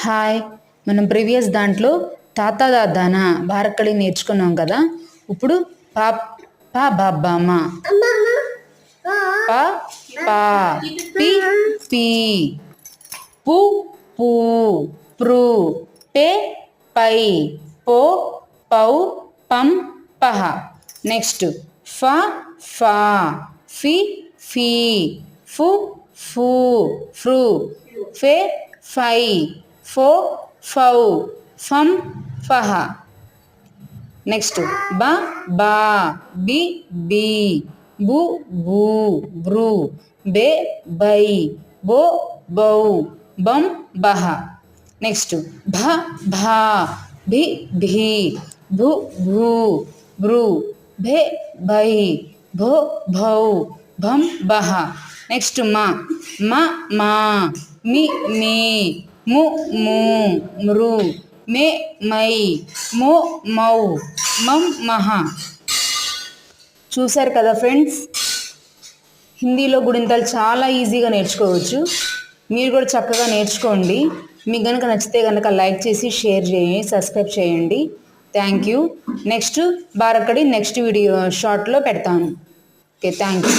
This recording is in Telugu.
హాయ్, మనం ప్రీవియస్ దాంట్లో తాత దాదాన బారక్కడి నేర్చుకున్నాం కదా. ఇప్పుడు పా పా బాబామ, పా పా పి పి, పు పు ప్రు, పే పై, పో పౌ పం పహ. నెక్స్ట్ ఫ ఫా, ఫి ఫీ, ఫు ఫూ ఫ్రూ, ఫే ఫై, ఫో ఫౌ ఫం ఫహ. నెక్స్ట్ బ బా, బి బీ, బు బూ బ్రూ, బే బై, బో బౌ బం బహ. నెక్స్ట్ భ భా, భి భీ, భు భూ భ్రూ, భే భై, భో భౌ భం బహ. నెక్స్ట్ మా మ మా, మీ మీ, ము మూ మృ, మే మై, మో మౌ మం మహ. చూశారు కదా ఫ్రెండ్స్, హిందీలో గుణింతాలు చాలా ఈజీగా నేర్చుకోవచ్చు. మీరు కూడా చక్కగా నేర్చుకోండి. మీకు కనుక నచ్చితే కనుక లైక్ చేసి షేర్ చేయండి, సబ్స్క్రైబ్ చేయండి. Thank you. నెక్స్ట్ బారక్కడి నెక్స్ట్ వీడియో షార్ట్లో పెడతాను. Okay, thank you.